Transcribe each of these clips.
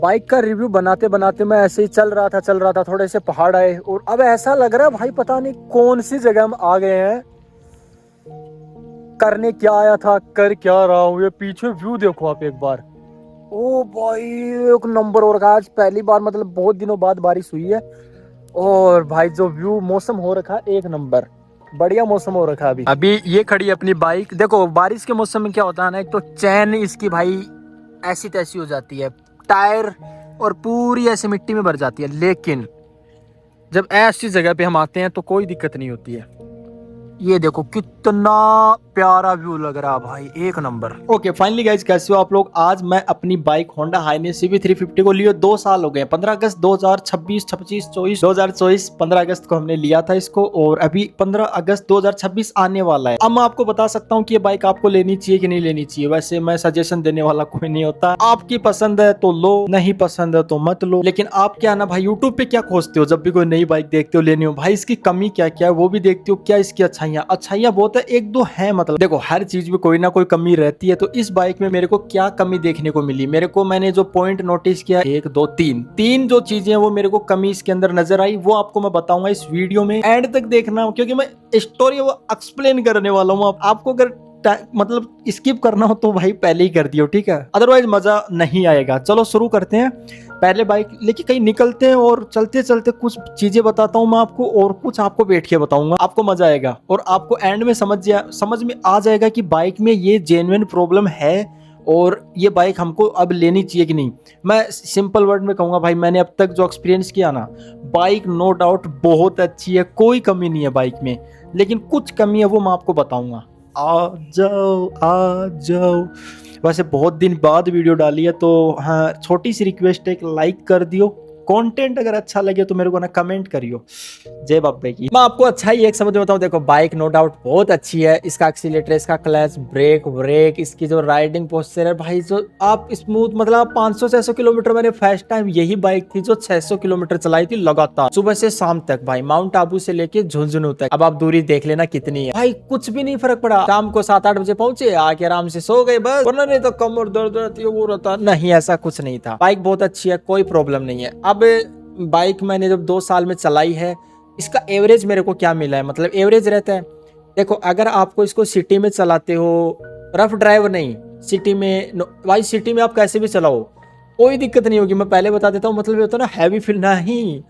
Bike का review बनाते बनाते मैं ऐसे ही चल रहा था, थोड़े से पहाड़ आए और अब ऐसा लग रहा है भाई पता नहीं कौन सी जगह हम आ गए हैं। करने क्या आया था, कर क्या रहा हूँ। ये पीछे व्यू देखो आप एक बार। ओ भाई एक नंबर हो रखा है। आज पहली बार मतलब बहुत दिनों बाद बारिश हुई है और भाई जो व्यू मौसम हो रखा है एक नंबर, बढ़िया मौसम हो रखा है। अभी ये खड़ी है अपनी बाइक। देखो बारिश के मौसम में क्या होता है ना, एक तो चैन इसकी भाई ऐसी तैसी हो जाती है, टायर और पूरी ऐसी मिट्टी में भर जाती है। लेकिन जब ऐसी जगह पे हम आते हैं तो कोई दिक्कत नहीं होती है। ये देखो कितना प्यारा व्यू लग रहा है भाई, एक नंबर। ओके फाइनली गाइस, कैसे हो आप लोग। आज मैं अपनी बाइक होंडा हाईनेस CB 350 को लिए 2 साल हो गए। 15 अगस्त 2026, 25, 24, 2024 15 अगस्त को हमने लिया था इसको और अभी 15 अगस्त 2026 आने वाला है। अब मैं आपको बता सकता हूँ कि ये बाइक आपको लेनी चाहिए कि नहीं लेनी चाहिए। वैसे मैं सजेशन देने वाला कोई नहीं होता, आपकी पसंद है तो लो, नहीं पसंद है तो मत लो। लेकिन आप क्या ना भाई यूट्यूब पे क्या खोजते हो, जब भी कोई नई बाइक देखते हो लेनी हो, भाई इसकी कमी क्या क्या है वो भी देखते हो, क्या इसकी अच्छाइयां बहुत है, एक दो है। मतलब देखो हर चीज में कोई ना कोई कमी रहती है। तो इस बाइक में मेरे को क्या कमी देखने को मिली, मैंने जो पॉइंट नोटिस किया, 1 2 3 जो चीजें वो मेरे को कमी इसके अंदर नजर आई, वो आपको मैं बताऊंगा इस वीडियो में। एंड तक देखना क्योंकि मैं स्टोरी वो एक्सप्लेन करने वाला हूँ। आपको अगर मतलब स्किप करना हो तो भाई पहले ही कर दियो, ठीक है, अदरवाइज मजा नहीं आएगा। चलो शुरू करते हैं। पहले बाइक लेके कहीं निकलते हैं और चलते चलते कुछ चीजें बताता हूँ मैं आपको और कुछ आपको बैठ के बताऊंगा, आपको मजा आएगा और आपको एंड में समझ में आ जाएगा कि बाइक में ये जेन्युइन प्रॉब्लम है और ये बाइक हमको अब लेनी चाहिए कि नहीं। मैं सिंपल वर्ड में कहूंगा भाई, मैंने अब तक जो एक्सपीरियंस किया ना, बाइक नो डाउट बहुत अच्छी है, कोई कमी नहीं है बाइक में, लेकिन कुछ कमी है वो मैं आपको बताऊंगा। आ जाओ। वैसे बहुत दिन बाद वीडियो डाली है तो हाँ, छोटी सी रिक्वेस्ट है, एक लाइक कर दियो। कंटेंट अगर अच्छा लगे तो मेरे को ना कमेंट करियो। जय बाबे की। मैं आपको अच्छा ही एक समझ में बताऊं, देखो बाइक नो डाउट बहुत अच्छी है। इसका एक्सीलेटर, इसका क्लच, ब्रेक, इसकी जो राइडिंग पोस्चर है भाई, जो आप स्मूथ मतलब 500-600 किलोमीटर, मैंने फर्स्ट टाइम यही बाइक थी जो 600 किलोमीटर चलाई थी लगातार, सुबह से शाम तक भाई, माउंट आबू से लेके झुंझुनू तक। अब आप दूरी देख लेना कितनी है भाई, कुछ भी नहीं फर्क पड़ा। शाम को 7-8 बजे पहुंचे, आके आराम से सो गए बस, वरना नहीं तो कमर दर्द रहती है, वो रहता नहीं, ऐसा कुछ नहीं था। बाइक बहुत अच्छी है, कोई प्रॉब्लम नहीं है। अब बाइक मैंने जब 2 साल में चलाई है, इसका एवरेज मेरे को क्या मिला है, मतलब एवरेज रहता है। देखो अगर आपको इसको सिटी में चलाते हो, रफ ड्राइव नहीं, सिटी में भाई, सिटी में आप कैसे भी चलाओ कोई दिक्कत नहीं होगी। मैं पहले बता देता हूँ, मतलब ये होता है ना हैवी फील नहीं,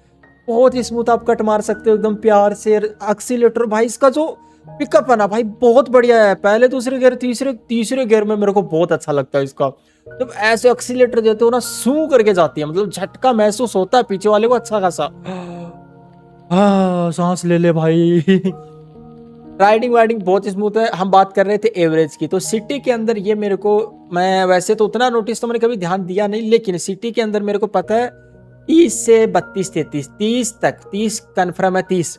बहुत ही स्मूथ आप कट मार सकते हो एकदम प्यार से। एक्सीलेटर भाई इसका जो पिकअप है ना भाई बहुत बढ़िया है। पहले दूसरे गियर तीसरे गियर में मेरे को बहुत अच्छा लगता है इसका। जब ऐसे एक्सीलेटर देते हो ना, सू करके जाती है, मतलब झटका महसूस होता है पीछे वाले को अच्छा खासा। सांस ले ले भाई। राइडिंग वाइडिंग बहुत स्मूथ है। हम बात कर रहे थे एवरेज की, तो सिटी के अंदर ये मेरे को, मैं वैसे तो उतना नोटिस तो मैंने कभी ध्यान दिया नहीं, लेकिन सिटी के अंदर मेरे को पता है 30 से 32, 33, 30 तक, 30 कन्फर्म है, 30।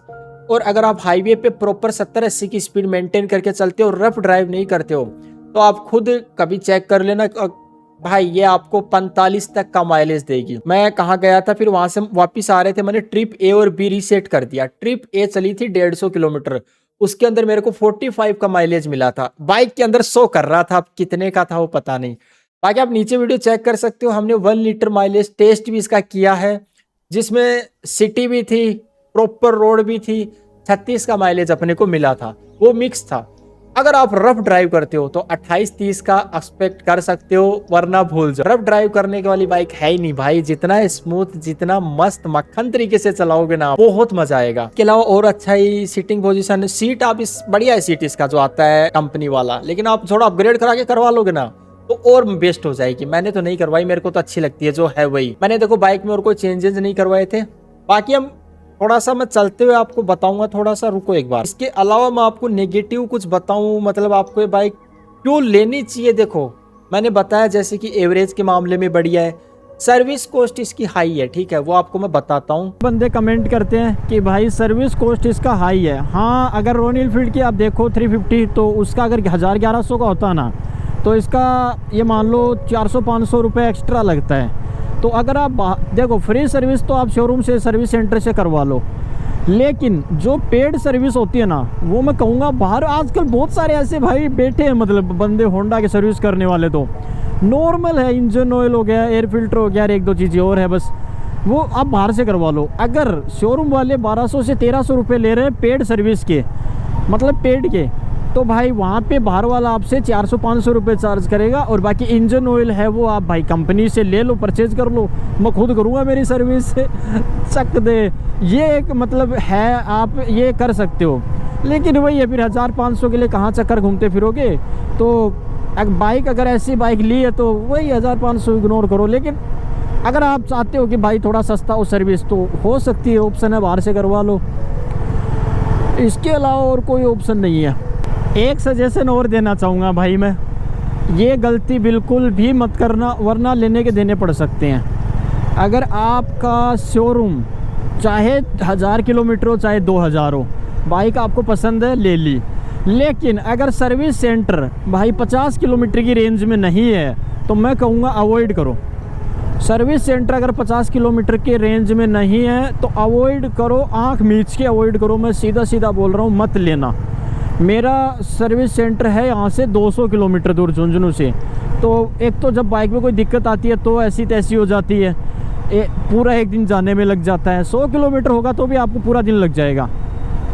और अगर आप हाईवे पे प्रॉपर 70-80 की स्पीड मेंटेन करके चलते हो, रफ ड्राइव नहीं करते हो, तो आप खुद कभी चेक कर लेना भाई, ये आपको 45 तक का माइलेज देगी। मैं कहाँ गया था, फिर वहां से वापस आ रहे थे, मैंने ट्रिप A और B रीसेट कर दिया। ट्रिप A चली थी 150 किलोमीटर, उसके अंदर मेरे को 45 का माइलेज मिला था। बाइक के अंदर शो कर रहा था, अब कितने का था वो पता नहीं। बाकी आप नीचे वीडियो चेक कर सकते हो, हमने 1 लीटर माइलेज टेस्ट भी इसका किया है, जिसमें सिटी भी थी, प्रॉपर रोड भी थी। 36 का माइलेज अपने को मिला था, वो मिक्स था। अगर आप रफ ड्राइव करते हो तो 28-30 का एक्सपेक्ट कर सकते हो, वरना भूल जाओ। रफ ड्राइव करने के वाली बाइक है ही नहीं भाई। जितना स्मूथ, जितना मस्त मक्खन तरीके से चलाओगे ना, बहुत मजा आएगा। इसके अलावा और अच्छा ही सीटिंग पोजीशन, सीट आप इस बढ़िया है सीट इसका जो आता है कंपनी वाला, लेकिन आप थोड़ा अपग्रेड करा के करवा लोगे ना तो और बेस्ट हो जाएगी। मैंने तो नहीं करवाई, मेरे को तो अच्छी लगती है जो है वही। मैंने देखो बाइक में और कोई चेंजेस नहीं करवाए थे। बाकी हम थोड़ा सा मैं चलते हुए आपको बताऊंगा, थोड़ा सा रुको एक बार। इसके अलावा मैं आपको नेगेटिव कुछ बताऊं, मतलब आपको ये बाइक क्यों लेनी चाहिए। देखो मैंने बताया जैसे कि एवरेज के मामले में बढ़िया है, सर्विस कॉस्ट इसकी हाई है, ठीक है, वो आपको मैं बताता हूँ। बंदे कमेंट करते हैं कि भाई सर्विस कॉस्ट इसका हाई है। हाँ, अगर रॉयल एनफील्ड की आप देखो 350, तो उसका अगर 1000-1100 का होता ना, तो इसका ये मान लो 400-500 रुपये एक्स्ट्रा लगता है। तो अगर आप देखो फ्री सर्विस तो आप शोरूम से, सर्विस सेंटर से करवा लो, लेकिन जो पेड सर्विस होती है ना, वो मैं कहूँगा बाहर आजकल बहुत सारे ऐसे भाई बैठे हैं, मतलब बंदे होंडा के सर्विस करने वाले। तो नॉर्मल है, इंजन ऑयल हो गया, एयर फिल्टर हो गया और एक दो चीज़ें और है बस, वो आप बाहर से करवा लो। अगर शोरूम वाले 1200 से 1300 रुपये ले रहे हैं पेड सर्विस के, मतलब पेड के, तो भाई वहाँ पे बाहर वाला आपसे 400-500 रुपये चार्ज करेगा। और बाकी इंजन ऑयल है वो आप भाई कंपनी से ले लो, परचेज कर लो, मैं खुद करूँगा मेरी सर्विस से चक दे। ये एक मतलब है, आप ये कर सकते हो। लेकिन वही है, फिर 1000-500 के लिए कहाँ चक्कर घूमते फिरोगे। तो बाइक अगर ऐसी बाइक ली है तो वही 1000-500 इग्नोर करो। लेकिन अगर आप चाहते हो कि भाई थोड़ा सस्ता हो सर्विस, तो हो सकती है, ऑप्शन है, बाहर से करवा लो। इसके अलावा और कोई ऑप्शन नहीं है। एक सजेशन और देना चाहूँगा भाई मैं, ये गलती बिल्कुल भी मत करना, वरना लेने के देने पड़ सकते हैं। अगर आपका शोरूम चाहे 1000 किलोमीटर हो चाहे 2000 हो, बाइक आपको पसंद है, ले ली। लेकिन अगर सर्विस सेंटर भाई 50 किलोमीटर की रेंज में नहीं है, तो मैं कहूँगा अवॉइड करो। सर्विस सेंटर अगर 50 किलोमीटर के रेंज में नहीं है तो अवॉइड करो, आँख मीच के अवॉइड करो। मैं सीधा सीधा बोल रहा हूँ, मत लेना। मेरा सर्विस सेंटर है यहाँ से 200 किलोमीटर दूर झुंझुनू से। तो एक तो जब बाइक में कोई दिक्कत आती है तो ऐसी तैसी हो जाती है, पूरा एक दिन जाने में लग जाता है। 100 किलोमीटर होगा तो भी आपको पूरा दिन लग जाएगा।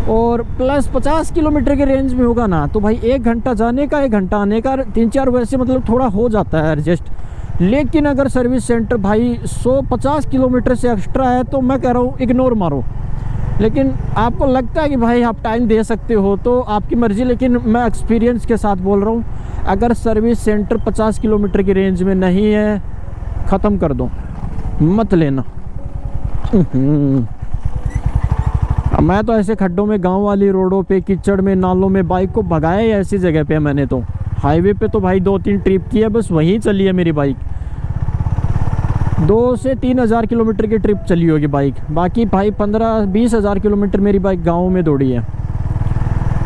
और प्लस 50 किलोमीटर के रेंज में होगा ना, तो भाई 1 घंटा जाने का 1 घंटा आने का, 3-4 वैसे मतलब थोड़ा हो जाता है एडजस्ट। लेकिन अगर सर्विस सेंटर भाई 150 किलोमीटर से एक्स्ट्रा है, तो मैं कह रहा हूँ इग्नोर मारो। लेकिन आपको लगता है कि भाई आप टाइम दे सकते हो तो आपकी मर्ज़ी। लेकिन मैं एक्सपीरियंस के साथ बोल रहा हूँ, अगर सर्विस सेंटर 50 किलोमीटर की रेंज में नहीं है, ख़त्म कर दो, मत लेना। अब मैं तो ऐसे खड्डों में, गांव वाली रोडों पे, कीचड़ में, नालों में बाइक को भगाया है ऐसी जगह पे। मैंने तो हाईवे पे तो भाई 2-3 ट्रिप की है, बस वहीं चली है मेरी बाइक। 2 से 3 हज़ार किलोमीटर की ट्रिप चली होगी बाइक। बाकी भाई 15-20 हज़ार किलोमीटर मेरी बाइक गाँव में दौड़ी है।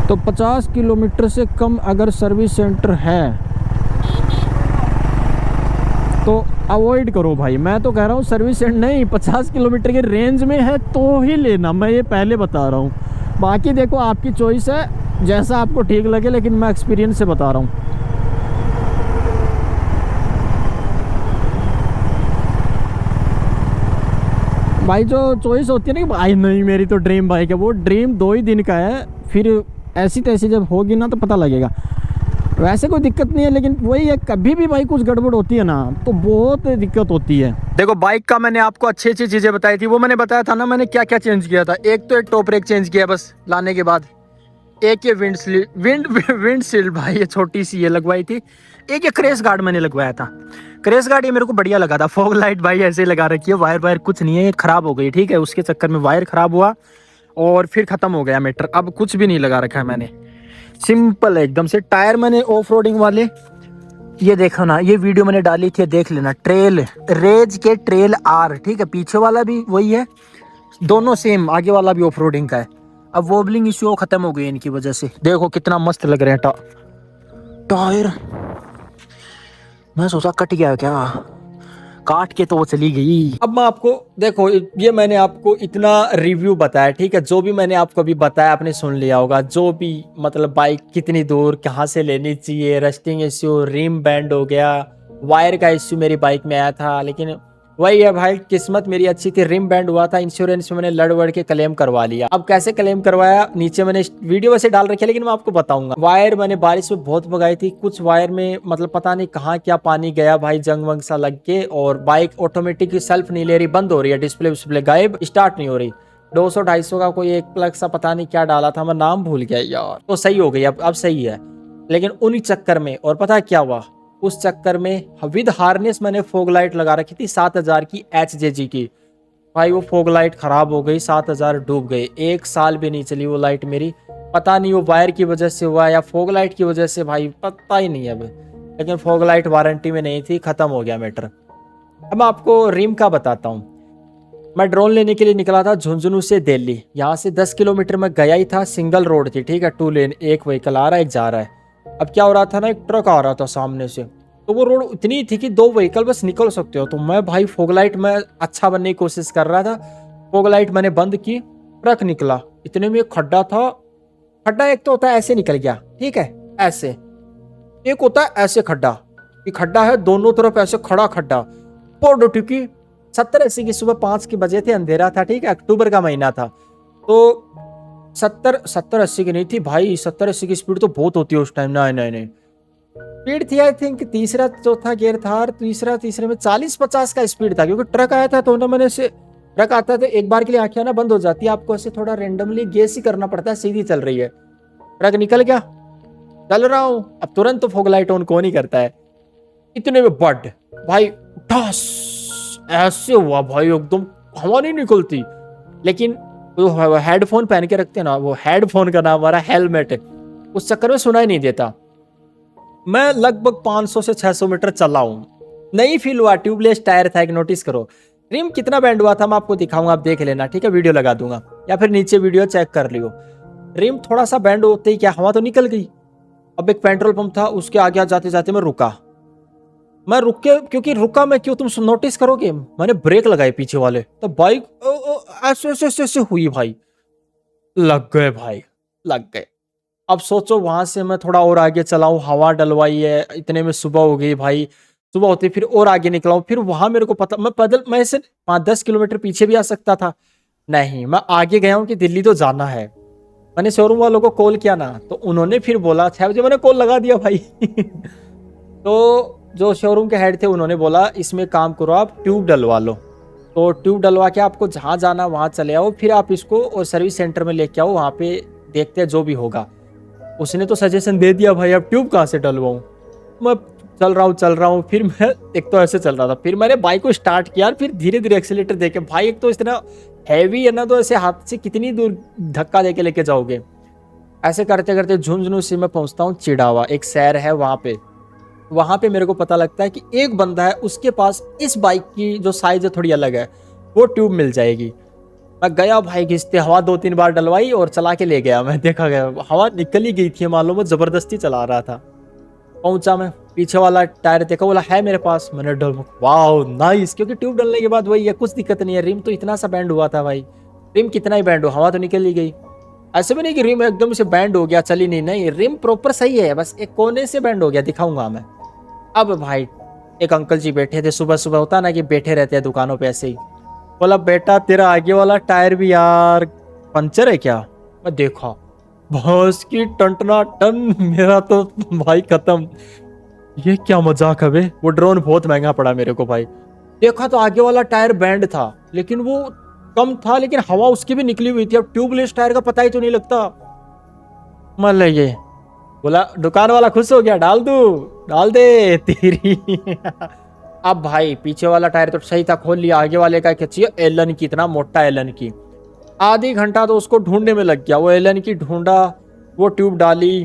तो 50 किलोमीटर से कम अगर सर्विस सेंटर है तो अवॉइड करो भाई। मैं तो कह रहा हूँ सर्विस सेंटर नहीं, 50 किलोमीटर के रेंज में है तो ही लेना, मैं ये पहले बता रहा हूँ। बाकी देखो आपकी चॉइस है, जैसा आपको ठीक लगे। लेकिन मैं एक्सपीरियंस से बता रहा हूँ। भाई जो चॉइस होती है ना कि भाई नहीं मेरी तो ड्रीम बाइक है, वो ड्रीम 2 ही दिन का है, फिर ऐसी तैसी जब होगी ना तो पता लगेगा। वैसे कोई दिक्कत नहीं है, लेकिन वही है, कभी भी भाई कुछ गड़बड़ होती है ना तो बहुत दिक्कत होती है। देखो बाइक का मैंने आपको अच्छी अच्छी चीज़ें बताई थी, वो मैंने बताया था ना मैंने क्या क्या चेंज किया था। एक तो एक टॉप ब्रेक चेंज किया बस लाने के बाद। एक ये विंड शील्ड भाई ये छोटी सी ये लगवाई थी। एक ये क्रैश गार्ड मैंने लगवाया था। क्रैश गार्ड ये मेरे को बढ़िया लगा था। फॉग लाइट भाई ऐसे लगा रखी है, वायर कुछ नहीं है, ये खराब हो गई, ठीक है। उसके चक्कर में वायर खराब हुआ और फिर ख़त्म हो गया मैटर। अब कुछ भी नहीं लगा रखा है मैंने, सिंपल है एकदम से। टायर मैंने ऑफ रोडिंग वाले, ये देखो ना, ये वीडियो मैंने डाली थी, देख लेना। ट्रेल रेज के ट्रेल आर, ठीक है। पीछे वाला भी वही है, दोनों सेम, आगे वाला भी ऑफ रोडिंग का है। अब वोबलिंग इश्यू खत्म हो गई इनकी वजह से। देखो कितना मस्त लग रहे हैं टायर। मैं सोचा कट गया क्या, काट के तो वो चली गई। अब मैं आपको देखो, ये मैंने आपको इतना रिव्यू बताया, ठीक है। जो भी मैंने आपको अभी बताया आपने सुन लिया होगा। जो भी मतलब बाइक कितनी दूर कहाँ से लेनी चाहिए, रस्टिंग इश्यू, रिम बैंड हो गया, वायर का इश्यू मेरी बाइक में आया था। लेकिन वही है भाई, किस्मत मेरी अच्छी थी, रिम बैंड हुआ था। इंश्योरेंस में मैंने लड़ वड़ के क्लेम करवा लिया। अब कैसे क्लेम करवाया, नीचे मैंने वीडियो वैसे डाल रखी है, लेकिन मैं आपको बताऊंगा। वायर मैंने बारिश में बहुत भगाई थी, कुछ वायर में मतलब पता नहीं कहाँ क्या पानी गया भाई, जंग वंग सा लग के। और बाइक ऑटोमेटिक सेल्फ नहीं ले रही, बंद हो रही है, डिस्प्ले विस्प्ले गायब, स्टार्ट नहीं हो रही। 200-250 का कोई एक प्लग सा पता नहीं क्या डाला था, मैं नाम भूल गया यार। तो सही हो गई, अब सही है। लेकिन उन्हीं चक्कर में, और पता है क्या हुआ, उस चक्कर में विद हार्नेस मैंने फोग लाइट लगा रखी थी 7000 की HJG की। भाई वो फोग लाइट खराब हो गई, 7000 डूब गए। 1 साल भी नहीं चली वो लाइट मेरी। पता नहीं वो वायर की वजह से हुआ या फोग लाइट की वजह से, भाई पता ही नहीं है अब। लेकिन फोग लाइट वारंटी में नहीं थी, खत्म हो गया मैटर। अब मैं आपको रिम का बताता हूँ। मैं ड्रोन लेने के लिए निकला था झुंझुनू से दिल्ली। यहाँ से 10 किलोमीटर में गया ही था, सिंगल रोड थी, ठीक है। 2 लेन, एक व्हीकल आ रहा है, एक जा रहा है। अब क्या हो रहा था ना, एक ट्रक आ रहा था सामने से, तो वो रोड इतनी थी कि 2 व्हीकल बस निकल सकते हो। तो मैं भाई फोग लाइट में अच्छा बनने की कोशिश कर रहा था, फोग लाइट मैंने बंद की, ट्रक निकला। इतने में एक खड्डा था। खड्डा एक तो होता है ऐसे निकल गया, ठीक है, ऐसे। एक होता है ऐसे खड्डा, कि खड्डा है दोनों तरफ ऐसे खड़ा खड्डा। पोडो टिकी 70-80 की सुबह 5 के बजे थे, अंधेरा था, ठीक है, अक्टूबर का महीना था। तो 70-80 की नहीं थी भाई, 70-80 की स्पीड तो बहुत होती है उस टाइम। नहीं नहीं नहीं, स्पीड थी आई थिंक तीसरा चौथा गियर था, और तीसरे में 40-50 का स्पीड था, क्योंकि ट्रक आया था तो ना मैंने से ट्रक आता है तो एक बार के लिए आंखें ना बंद हो जाती है, आपको ऐसे थोड़ा रेंडमली गेस ही करना पड़ता है, सीधी चल रही है। ट्रक निकल गया, चल रहा हूं, अब तुरंत तो फॉग लाइट ऑन कौन ही करता है। इतने में बड भाई ठस ऐसे हुआ भाई, एकदम हवा नहीं निकलती। लेकिन वो हेडफोन पहन के रखते हैं ना, वो हेडफोन का नाम हमारा हेलमेट है, उस चक्कर में सुनाई नहीं देता। मैं लगभग 500 से 600 मीटर चला हूं, नहीं फील हुआ। ट्यूबलेस टायर था, एक नोटिस करो। रिम कितना बैंड हुआ था मैं आपको दिखाऊंगा, आप देख लेना, ठीक है, वीडियो लगा दूंगा या फिर नीचे वीडियो चेक कर लियो। रिम थोड़ा सा बैंड होते ही क्या हवा तो निकल गई। अब एक पेट्रोल पंप था, उसके आगे जाते जाते मैं रुका। मैं रुक के, क्योंकि रुका मैं क्यों, तुम नोटिस करोगे, मैंने ब्रेक लगाए पीछे वाले, तो बाइक ऐसे ऐसे ऐसे ऐसे हुई भाई, लग गए भाई, लग गए। अब सोचो वहां से मैं थोड़ा और आगे चलाऊं, हवा डलवाई है, इतने में सुबह हो गई भाई। सुबह होती फिर और आगे निकला हूं, फिर वहां मेरे को पता, मैं पैदल मैं ऐसे 5-10 किलोमीटर पीछे भी आ सकता था। नहीं, मैं आगे गया हूं कि दिल्ली तो जाना है। मैंने शोरूम वालों को कॉल किया ना, तो उन्होंने फिर बोला 6 बजे, मैंने कॉल लगा दिया भाई तो जो शोरूम के हेड थे उन्होंने बोला इसमें काम करो, आप ट्यूब डलवा लो। तो ट्यूब डलवा के आपको जहाँ जाना वहाँ चले आओ, फिर आप इसको और सर्विस सेंटर में लेके आओ, वहाँ पे देखते हैं जो भी होगा। उसने तो सजेशन दे दिया भाई, अब ट्यूब कहाँ से डलवाऊँ। मैं चल रहा हूँ, फिर मैं एक तो ऐसे चल रहा था, फिर मैंने बाइक को स्टार्ट किया, फिर धीरे धीरे एक्सीलेटर देके, भाई एक तो इतना हैवी है ना, तो ऐसे हाथ से कितनी दूर धक्का देके लेके जाओगे। ऐसे करते करते झुंझुनू से मैं पहुंचता हूँ चिड़ावा, एक शहर है वहां पे मेरे को पता लगता है कि एक बंदा है, उसके पास इस बाइक की जो साइज है थोड़ी अलग है, वो ट्यूब मिल जाएगी। मैं गया भाई, घिसते हवा 2-3 बार डलवाई और चला के ले गया। मैं देखा गया हवा निकल ही गई थी, मालूम मैं जबरदस्ती चला रहा था। पहुंचा मैं, पीछे वाला टायर देखा, बोला है मेरे पास, मैंने डल, वाह नाइस, क्योंकि ट्यूब डलने के बाद वही है, कुछ दिक्कत नहीं है। रिम तो इतना सा बैंड हुआ था भाई, रिम कितना ही बैंड हो, हवा तो निकल ही गई। ऐसे भी नहीं कि रिम एकदम से बैंड हो गया चली नहीं, नहीं, रिम प्रॉपर सही है, बस एक कोने से बैंड हो गया, दिखाऊंगा मैं। अब भाई एक अंकल जी बैठे थे, सुबह सुबह होता ना कि बैठे रहते हैं दुकानों पे ऐसे ही। बोला बेटा तेरा आगे वाला टायर भी यार पंचर है क्या। मैं देखा भैंस की टंटना टन, मेरा तो भाई खत्म। ये क्या मजाक है बे। वो ड्रोन बहुत महंगा पड़ा मेरे को भाई। देखा तो आगे वाला टायर बैंड था, लेकिन वो कम था, लेकिन हवा उसकी भी निकली हुई थी। अब ट्यूबलेस टायर का पता ही तो नहीं लगता। मान लीजिए, बोला दुकान वाला खुश हो गया, डाल दे तेरी अब भाई पीछे वाला टायर तो सही था, खोल लिया। आगे वाले का क्या चाहिए, एलन की, इतना मोटा एलन की। आधी घंटा तो उसको ढूंढने में लग गया, वो एलन की ढूंढा, वो ट्यूब डाली।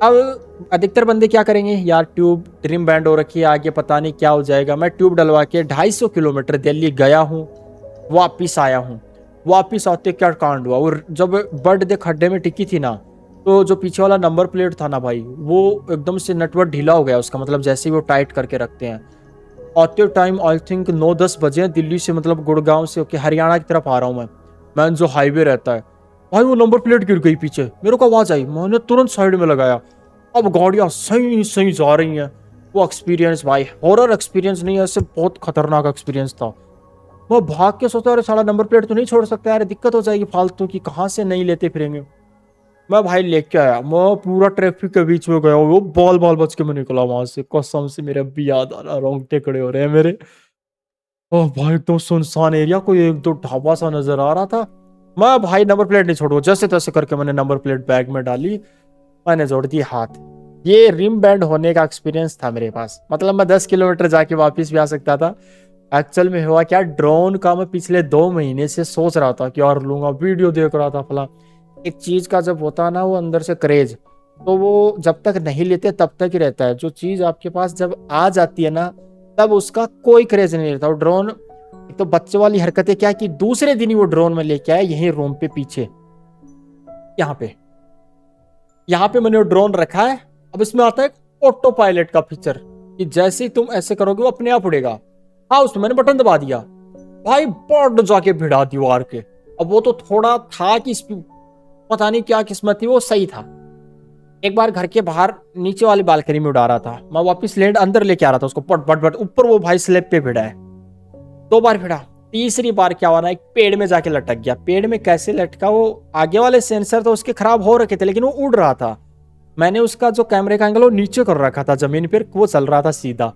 अब अधिकतर बंदे क्या करेंगे यार, ट्यूब रिम बैंड हो रखी है, आगे पता नहीं क्या हो जाएगा। मैं ट्यूब डलवा के 250 किलोमीटर दिल्ली गया हूँ, वापिस आया हूँ। वापिस आते क्या कांड हुआ, वो जब बर्ड दे खड्डे में टिकी थी ना, तो जो पीछे वाला नंबर प्लेट था ना भाई, वो एकदम से नटवर्क ढीला हो गया उसका, मतलब जैसे ही वो टाइट करके रखते हैं। आते टाइम आई थिंक 9-10 बजे दिल्ली से, मतलब गुड़गांव से होके हरियाणा की तरफ आ रहा हूँ मैं जो हाईवे रहता है भाई, वो नंबर प्लेट गिर गई पीछे, मेरे को आवाज आई, मैंने तुरंत साइड में लगाया। अब गाड़ियां सही सही जा रही हैं। वो एक्सपीरियंस भाई हॉरर एक्सपीरियंस नहीं है, ऐसे बहुत खतरनाक एक्सपीरियंस था। मैं भाग के सोचता, अरे साला नंबर प्लेट तो नहीं छोड़ सकता यार, दिक्कत हो जाएगी फालतू की, कहाँ से नहीं लेते फिरेंगे। मैं भाई लेके आया, मैं पूरा ट्रैफिक के बीच में गया, वो बाल बाल बच के मैं निकला वहां से। कसम से मेरे अभी याद आ रहा, रोंगटे खड़े हो रहे हैं मेरे। ओह भाई तो सुनसान एरिया, कोई एक दो ढाबा सा नजर आ रहा था। मैं भाई नंबर प्लेट नहीं छोड़ू, जैसे तैसे करके मैंने नंबर प्लेट बैग में डाली, मैंने जोड़ दी हाथ। ये रिम बैंड होने का एक्सपीरियंस था मेरे पास, मतलब मैं 10 किलोमीटर जाके वापस भी आ सकता था। एक्चुअल में हुआ क्या, ड्रोन का मैं पिछले 2 महीने से सोच रहा था कि यार लूंगा, वीडियो देख रहा था फला। एक चीज का जब होता है ना वो अंदर से क्रेज, तो वो जब तक नहीं लेते तब तक ही रहता है। जो चीज आपके पास जब आ जाती है ना, तब उसका कोई क्रेज नहीं रहता। वो ड्रोन, एक तो बच्चे वाली हरकतें क्या कि दूसरे दिन ही वो ड्रोन में लेके आया, यही रूम पे पीछे, यहाँ पे मैंने वो ड्रोन रखा है। अब इसमें आता है ऑटो पायलट का फीचर, कि जैसे ही तुम ऐसे करोगे वो अपने आप उड़ेगा। हाँ, उसमें मैंने बटन दबा दिया भाई, बॉर्ड जाके भिड़ा दीवार के। अब वो तो थोड़ा था कि पता नहीं क्या किस्मत थी, वो सही था। एक बार घर के बाहर नीचे वाली बालकनी में उड़ा रहा था, मैं वापस लैंड अंदर लेके आ रहा था उसको, पट पट पट ऊपर वो भाई स्लैब पे भिड़ा है। 2 बार भिड़ा, तीसरी बार क्या हुआ ना, एक पेड़ में जाके लटक गया। पेड़ में कैसे लटका, वो आगे वाले सेंसर तो उसके खराब हो रखे थे लेकिन वो उड़ रहा था। मैंने उसका जो कैमरे का एंगल वो नीचे कर रखा था जमीन पर, वो चल रहा था सीधा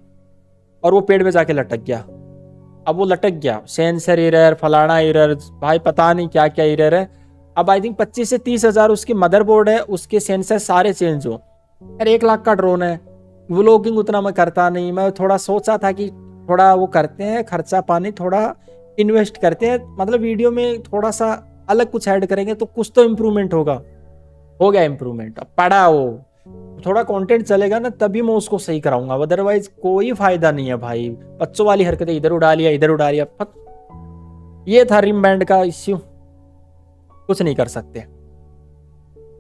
और वो पेड़ में जाके लटक गया। अब वो लटक गया, सेंसर एरर, फलाना एरर, भाई पता नहीं क्या क्या एरर है। अब आई थिंक 25 से 30 हजार उसकी मदरबोर्ड है, उसके सेंसर सारे चेंज हो। यार 1 लाख का ड्रोन है, व्लॉगिंग उतना मैं करता नहीं। मैं थोड़ा सोचा था कि थोड़ा वो करते हैं खर्चा पानी, थोड़ा इन्वेस्ट करते हैं, मतलब वीडियो में थोड़ा सा अलग कुछ ऐड करेंगे तो कुछ तो इम्प्रूवमेंट होगा। हो गया इम्प्रूवमेंट, अब पड़ा वो थोड़ा कंटेंट चलेगा ना तभी मैं उसको सही कराऊंगा, अदरवाइज कोई फायदा नहीं है भाई। बच्चों वाली हरकतें इधर उड़ा लिया इधर उड़ा लिया, ये था रिम बैंड का इश्यू, कुछ नहीं कर सकते।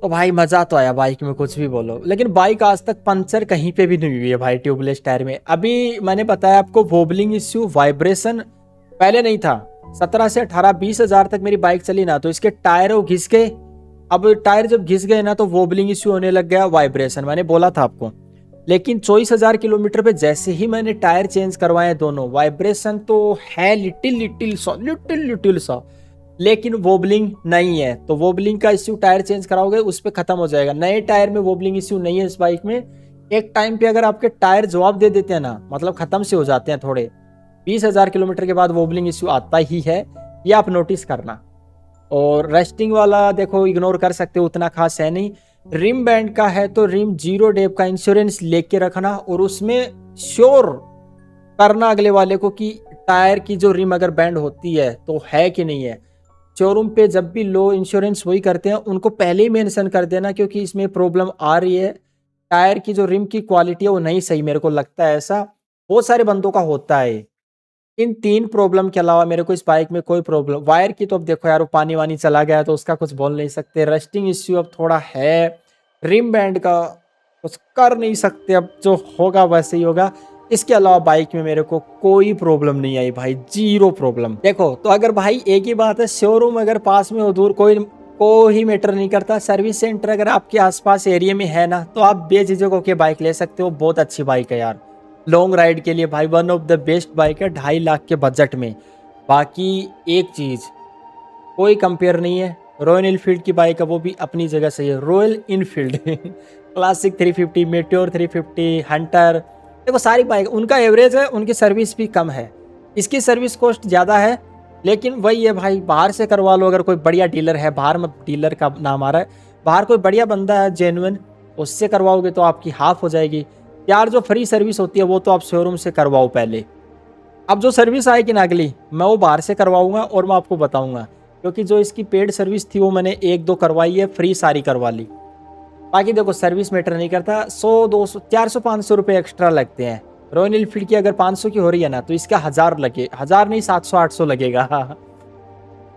तो भाई मजा तो आया बाइक में, कुछ भी बोलो, लेकिन बाइक आज तक पंचर कहीं पे भी नहीं हुई है भाई ट्यूबलेस टायर में। अभी मैंने बताया आपको वोबलिंग इश्यू, वाइब्रेशन पहले नहीं था। 17 से 18-20 हजार तक मेरी बाइक चली ना, तो इसके टायर वो घिस गए। अब टायर जब घिस गए ना तो वोबलिंग इश्यू होने लग गया, वाइब्रेशन, मैंने बोला था आपको। लेकिन 24,000 किलोमीटर पे जैसे ही मैंने टायर चेंज करवाए दोनों, वाइब्रेशन तो है लिटिल सा, लेकिन वोबलिंग नहीं है। तो वोबलिंग का इश्यू टायर चेंज कराओगे उस पर खत्म हो जाएगा। नए टायर में वोबलिंग इश्यू नहीं है इस बाइक में। एक टाइम पे अगर आपके टायर जवाब दे देते हैं ना, मतलब खत्म से हो जाते हैं थोड़े, 20,000 किलोमीटर के बाद वोबलिंग इश्यू आता ही है, ये आप नोटिस करना। और रेस्टिंग वाला देखो इग्नोर कर सकते हो, उतना खास है नहीं। रिम बैंड का है तो रिम 0 डेप का इंश्योरेंस लेके रखना, और उसमें श्योर करना अगले वाले को कि टायर की जो रिम अगर बैंड होती है तो है कि नहीं है। शोरूम पे जब भी लो इंश्योरेंस वही करते हैं, उनको पहले ही मेंशन कर देना क्योंकि इसमें प्रॉब्लम आ रही है। टायर की जो रिम की क्वालिटी है वो नहीं सही, मेरे को लगता है ऐसा, बहुत सारे बंदों का होता है। इन 3 प्रॉब्लम के अलावा मेरे को इस बाइक में कोई प्रॉब्लम, वायर की तो अब देखो यार वो पानी वानी चला गया तो उसका कुछ बोल नहीं सकते। रस्टिंग इश्यू अब थोड़ा है, रिम बैंड का कुछ कर नहीं सकते, अब जो होगा वैसे ही होगा। इसके अलावा बाइक में मेरे को कोई प्रॉब्लम नहीं आई भाई, 0 प्रॉब्लम। देखो तो अगर भाई एक ही बात है, शोरूम अगर पास में हो दूर कोई मैटर नहीं करता। सर्विस सेंटर अगर आपके आसपास एरिया में है ना तो आप बेझिझक होकर बाइक ले सकते हो। बहुत अच्छी बाइक है यार, लॉन्ग राइड के लिए भाई one of the best bike है 2.5 लाख के बजट में। बाकी एक चीज़ कोई कंपेयर नहीं है, रॉयल इनफील्ड की बाइक है, वो भी अपनी जगह सही है। Royal Enfield classic 350, meteor 350, Hunter, देखो सारी बाइक उनका एवरेज है, उनकी सर्विस भी कम है, इसकी सर्विस कॉस्ट ज़्यादा है। लेकिन वही है भाई, बाहर से करवा लो, अगर कोई बढ़िया डीलर है, बाहर में डीलर का नाम आ रहा है, बाहर कोई बढ़िया बंदा है जेन्युइन, उससे करवाओगे तो आपकी हाफ हो जाएगी। यार जो फ्री सर्विस होती है वो तो आप शोरूम से करवाओ पहले। अब जो सर्विस आएगी ना अगली, मैं वो बाहर से करवाऊंगा और मैं आपको बताऊंगा, क्योंकि जो इसकी पेड सर्विस थी वो मैंने 1-2 करवाई है, फ्री सारी करवा ली। बाकी देखो सर्विस मैटर नहीं करता, 100-200 400-500 रुपये एक्स्ट्रा लगते हैं। रॉयल एनफील्ड की अगर 500 की हो रही है ना तो इसका 1000 लगे, 1000 नहीं 700-800 लगेगा।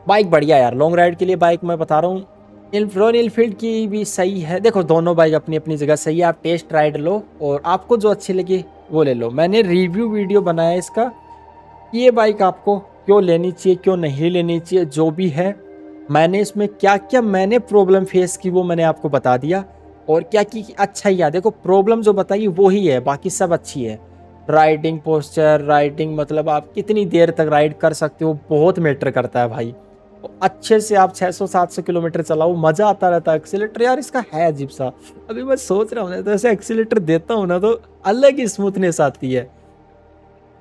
बाइक बढ़िया यार, लॉन्ग राइड के लिए बाइक मैं बता रहा हूँ। रॉयल एनफील्ड की भी सही है, देखो दोनों बाइक अपनी अपनी जगह सही है। आप टेस्ट राइड लो और आपको जो अच्छी लगे वो ले लो। मैंने रिव्यू वीडियो बनाया इसका, ये बाइक आपको क्यों लेनी चाहिए क्यों नहीं लेनी चाहिए, जो भी है मैंने इसमें क्या क्या मैंने प्रॉब्लम फेस की वो मैंने आपको बता दिया, और क्या की अच्छा ही है। देखो प्रॉब्लम जो बताई वो ही है, बाकी सब अच्छी है। राइडिंग पोस्चर, राइडिंग मतलब आप कितनी देर तक राइड कर सकते हो बहुत मैटर करता है भाई। तो अच्छे से आप 600-700 किलोमीटर चलाओ, मज़ा आता रहता है। एक्सीलेटर यार इसका है अजीब सा, अभी मैं सोच रहा हूँ ना तो ऐसे एक्सीलेटर देता हूँ ना तो अलग ही स्मूथनेस आती है।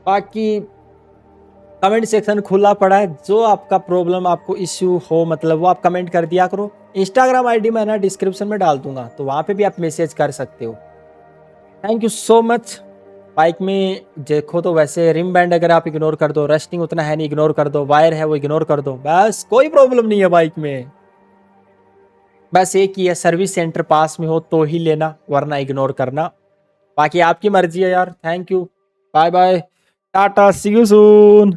बाकी कमेंट सेक्शन खुला पड़ा है, जो आपका प्रॉब्लम आपको इश्यू हो मतलब वो आप कमेंट कर दिया करो। इंस्टाग्राम आईडी मैं ना डिस्क्रिप्शन में डाल दूंगा, तो वहाँ पे भी आप मैसेज कर सकते हो। Thank you so much. Bike में देखो तो वैसे रिम बैंड अगर आप इग्नोर कर दो, रस्टिंग उतना है नहीं, इग्नोर कर दो, वायर है वो इग्नोर कर दो, बस कोई प्रॉब्लम नहीं है बाइक में। बस एक ही है, सर्विस सेंटर पास में हो तो ही लेना, वरना इग्नोर करना। बाकी आपकी मर्जी है यार। Thank you, bye bye, tata, see you soon.